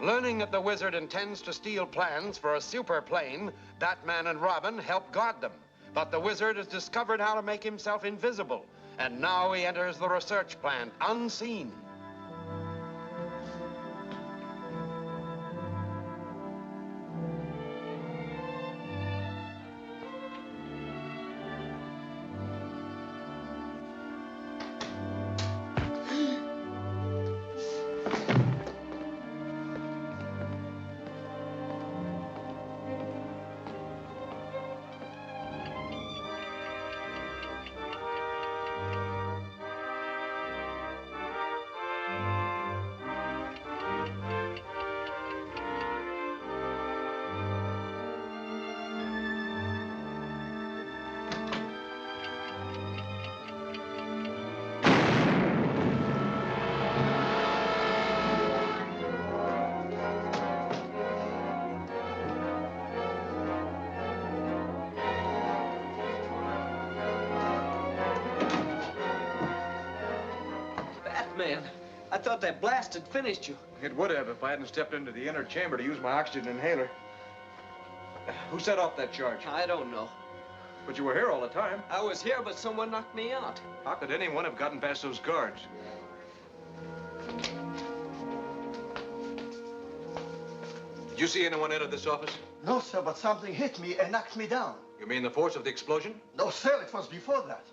Learning that the wizard intends to steal plans for a super plane, Batman and Robin help guard them. But the wizard has discovered how to make himself invisible, and now he enters the research plant unseen. Man, I thought that blast had finished you. It would have if I hadn't stepped into the inner chamber to use my oxygen inhaler. Who set off that charge? I don't know. But you were here all the time. I was here, but someone knocked me out. How could anyone have gotten past those guards? Did you see anyone enter this office? No, sir, but something hit me and knocked me down. You mean the force of the explosion? No, sir, it was before that.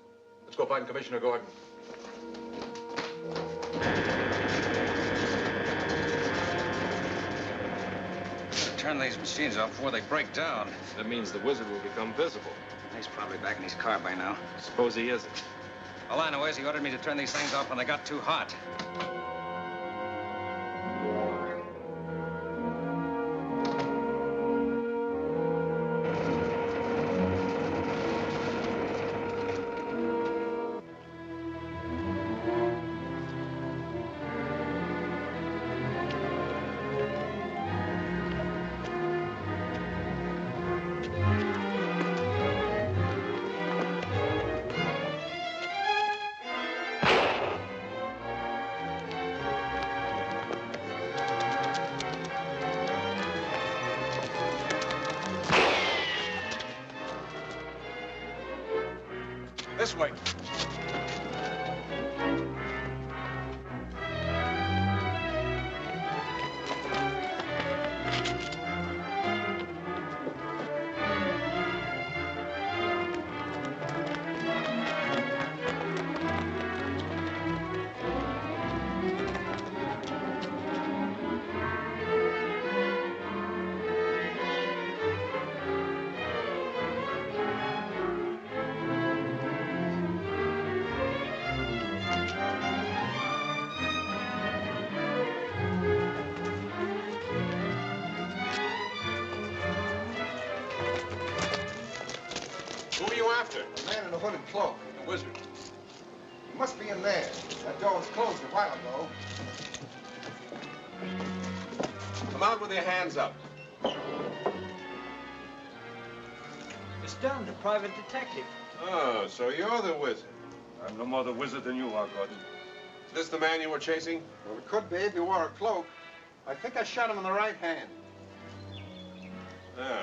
Let's go find Commissioner Gordon. Turn these machines off before they break down. That means the wizard will become visible. He's probably back in his car by now. Suppose he isn't. All I know is he ordered me to turn these things off when they got too hot. This way. Hooded cloak. The wizard. He must be in there. That door was closed a while ago. Come out with your hands up. It's Dunn, the private detective. Oh, so you're the wizard. I'm no more the wizard than you are, Gordon. Is this the man you were chasing? Well, it could be if he wore a cloak. I think I shot him in the right hand. Yeah.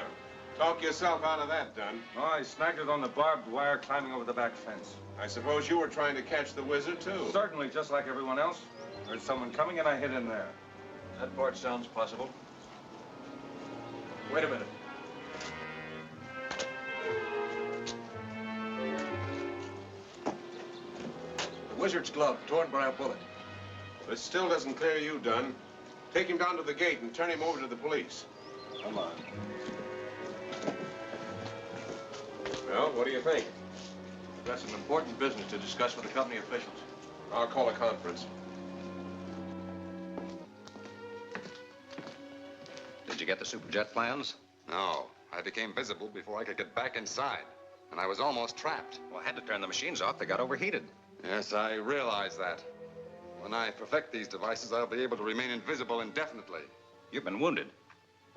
Talk yourself out of that, Dunn. Oh, I snagged it on the barbed wire climbing over the back fence. I suppose you were trying to catch the wizard, too. Certainly, just like everyone else. Heard someone coming and I hid in there. That part sounds possible. Wait a minute. The wizard's glove, torn by a bullet. This still doesn't clear you, Dunn. Take him down to the gate and turn him over to the police. Come on. Well, what do you think? That's an important business to discuss with the company officials. I'll call a conference. Did you get the superjet plans? No. I became visible before I could get back inside. And I was almost trapped. Well, I had to turn the machines off. They got overheated. Yes, I realize that. When I perfect these devices, I'll be able to remain invisible indefinitely. You've been wounded.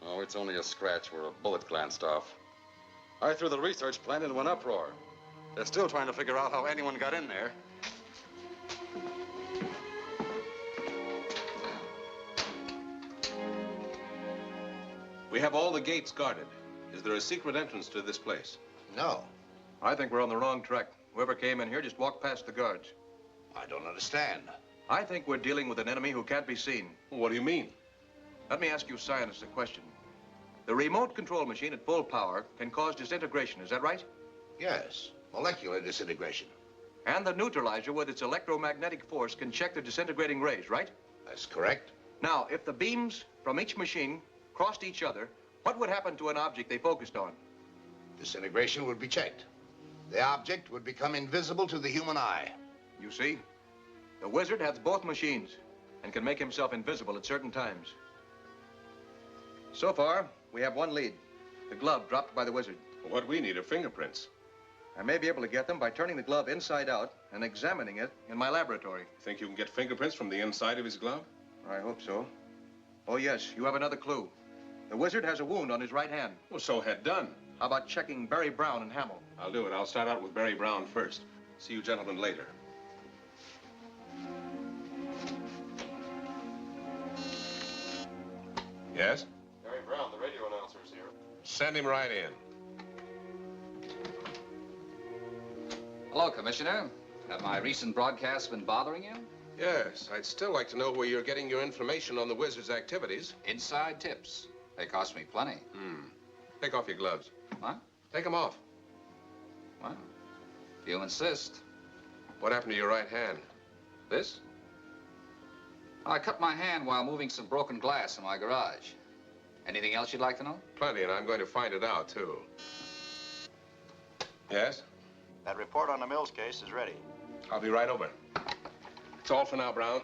Oh, it's only a scratch where a bullet glanced off. I threw the research plant into an uproar. They're still trying to figure out how anyone got in there. We have all the gates guarded. Is there a secret entrance to this place? No, I think we're on the wrong track. Whoever came in here just walked past the guards. I don't understand. I think we're dealing with an enemy who can't be seen. What do you mean? Let me ask you scientists a question. The remote control machine at full power can cause disintegration, is that right? Yes, molecular disintegration. And the neutralizer with its electromagnetic force can check the disintegrating rays, right? That's correct. Now, if the beams from each machine crossed each other, what would happen to an object they focused on? Disintegration would be checked. The object would become invisible to the human eye. You see, the wizard has both machines and can make himself invisible at certain times. So far, we have one lead, the glove dropped by the wizard. What we need are fingerprints. I may be able to get them by turning the glove inside out and examining it in my laboratory. Think you can get fingerprints from the inside of his glove? I hope so. Oh, yes, you have another clue. The wizard has a wound on his right hand. Well, so had done. How about checking Barry Brown and Hamill? I'll do it. I'll start out with Barry Brown first. See you gentlemen later. Yes? Barry Brown, the radio announcer's here. Send him right in. Hello, Commissioner. Have my recent broadcasts been bothering you? Yes, I'd still like to know where you're getting your information on the wizard's activities. Inside tips. They cost me plenty. Take off your gloves. What? Take them off. Well, if you insist. What happened to your right hand? This? I cut my hand while moving some broken glass in my garage. Anything else you'd like to know? Plenty, and I'm going to find it out, too. Yes? That report on the Mills case is ready. I'll be right over. That's all for now, Brown.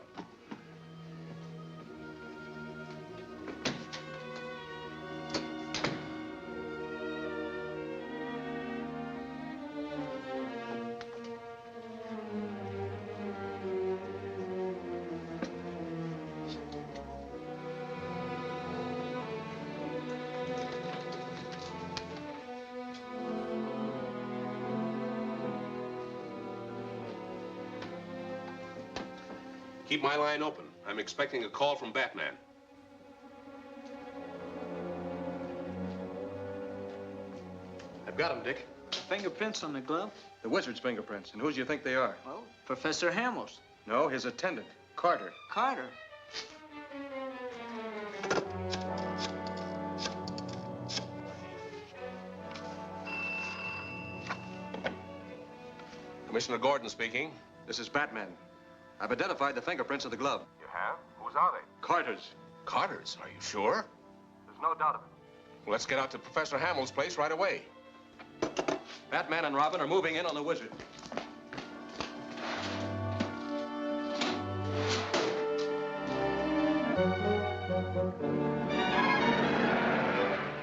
Keep my line open. I'm expecting a call from Batman. I've got him, Dick. Fingerprints on the glove? The wizard's fingerprints. And whose do you think they are? Well, Professor Hamill's. No, his attendant, Carter. Carter. Commissioner Gordon speaking. This is Batman. I've identified the fingerprints of the glove. You have? Whose are they? Carter's. Carter's, are you sure? There's no doubt of it. Well, let's get out to Professor Hamill's place right away. Batman and Robin are moving in on the wizard.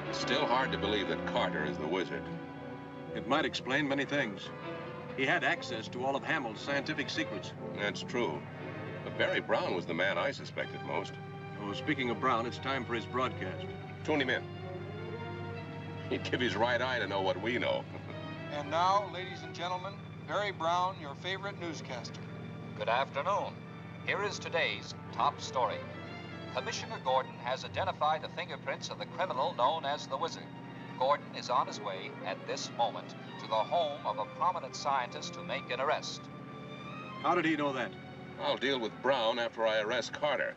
It's still hard to believe that Carter is the wizard. It might explain many things. He had access to all of Hamill's scientific secrets. That's true. But Barry Brown was the man I suspected most. Oh, speaking of Brown, it's time for his broadcast. Tune him in. He'd give his right eye to know what we know. And now, ladies and gentlemen, Barry Brown, your favorite newscaster. Good afternoon. Here is today's top story. Commissioner Gordon has identified the fingerprints of the criminal known as the Wizard. Gordon is on his way at this moment to the home of a prominent scientist to make an arrest. How did he know that? I'll deal with Brown after I arrest Carter.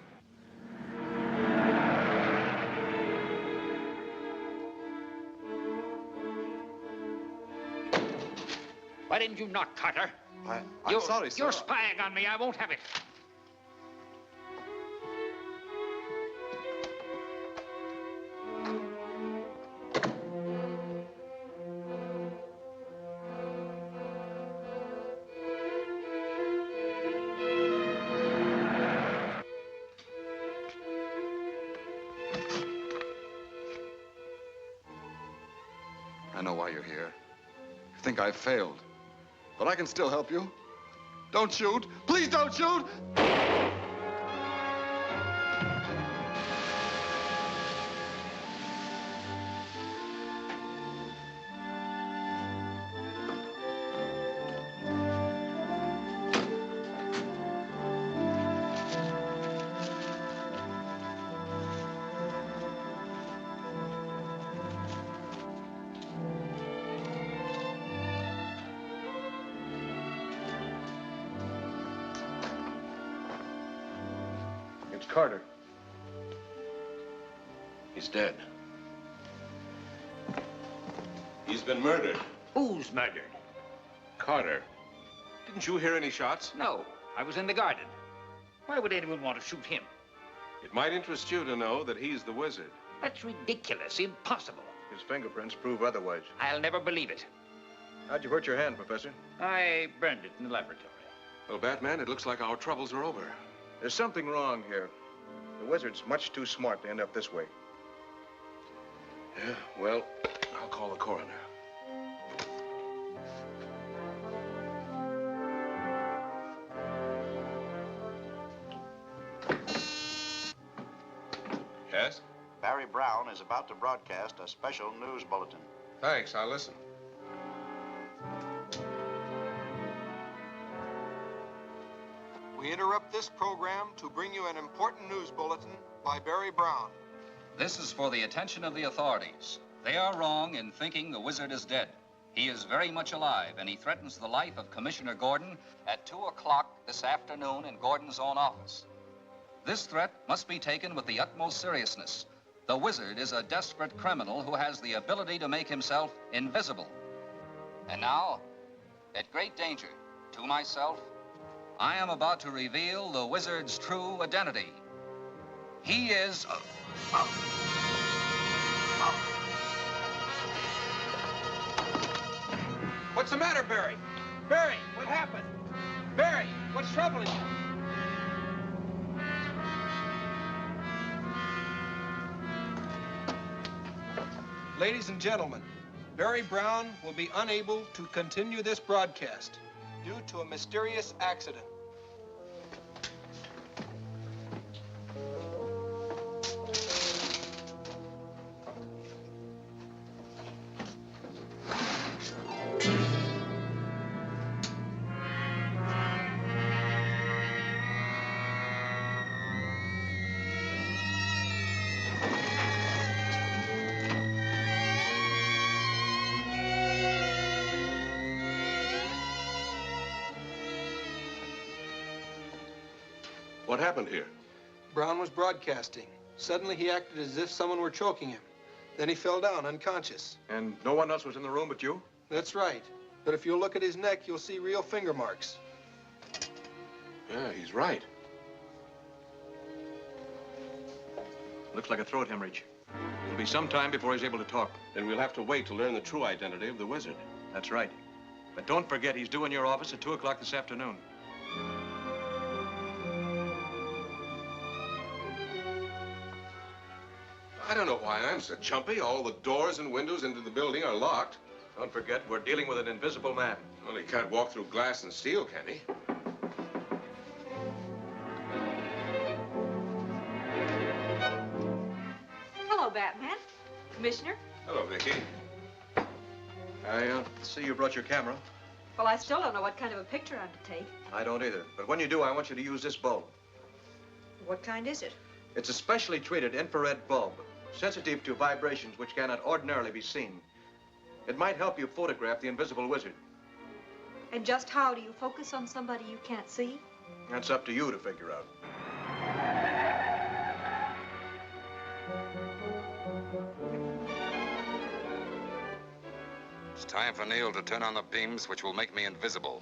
Why didn't you knock, Carter? I'm sorry, sir. You're spying on me. I won't have it. I know why you're here. You think I've failed. But I can still help you. Don't shoot. Please don't shoot! Carter. He's dead. He's been murdered. Who's murdered? Carter. Didn't you hear any shots? No, I was in the garden. Why would anyone want to shoot him? It might interest you to know that he's the wizard. That's ridiculous, impossible. His fingerprints prove otherwise. I'll never believe it. How'd you hurt your hand, Professor? I burned it in the laboratory. Well, Batman, it looks like our troubles are over. There's something wrong here. The wizard's much too smart to end up this way. Yeah, well, I'll call the coroner. Yes? Barry Brown is about to broadcast a special news bulletin. Thanks, I'll listen. We interrupt this program to bring you an important news bulletin by Barry Brown. This is for the attention of the authorities. They are wrong in thinking the wizard is dead. He is very much alive, and he threatens the life of Commissioner Gordon at 2 o'clock this afternoon in Gordon's own office. This threat must be taken with the utmost seriousness. The wizard is a desperate criminal who has the ability to make himself invisible. And now, at great danger to myself, I am about to reveal the wizard's true identity. He is... What's the matter, Barry? Barry, what happened? Barry, what's troubling you? Ladies and gentlemen, Barry Brown will be unable to continue this broadcast due to a mysterious accident. What happened here? Brown was broadcasting. Suddenly he acted as if someone were choking him. Then he fell down unconscious. And no one else was in the room but you? That's right. But if you'll look at his neck, you'll see real finger marks. Yeah, he's right. Looks like a throat hemorrhage. It'll be some time before he's able to talk. Then we'll have to wait to learn the true identity of the wizard. That's right. But don't forget, he's due in your office at 2 o'clock this afternoon. I don't know why I'm so jumpy. All the doors and windows into the building are locked. Don't forget, we're dealing with an invisible man. Well, he can't walk through glass and steel, can he? Hello, Batman. Commissioner? Hello, Vicki. I see you brought your camera. Well, I still don't know what kind of a picture I'm to take. I don't either. But when you do, I want you to use this bulb. What kind is it? It's a specially treated infrared bulb, sensitive to vibrations which cannot ordinarily be seen. It might help you photograph the invisible wizard. And just how do you focus on somebody you can't see? That's up to you to figure out. It's time for Neil to turn on the beams which will make me invisible.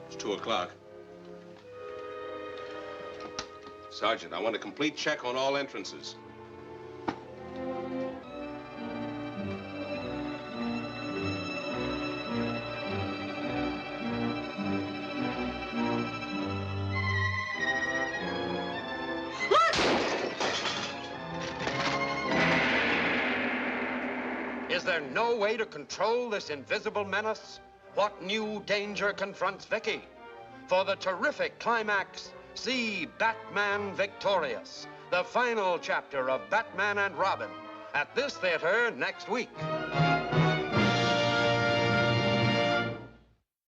It's 2 o'clock. Sergeant, I want a complete check on all entrances. there no way to control this invisible menace? What new danger confronts Vicki? For the terrific climax, see Batman Victorious, the final chapter of Batman and Robin, at this theater next week.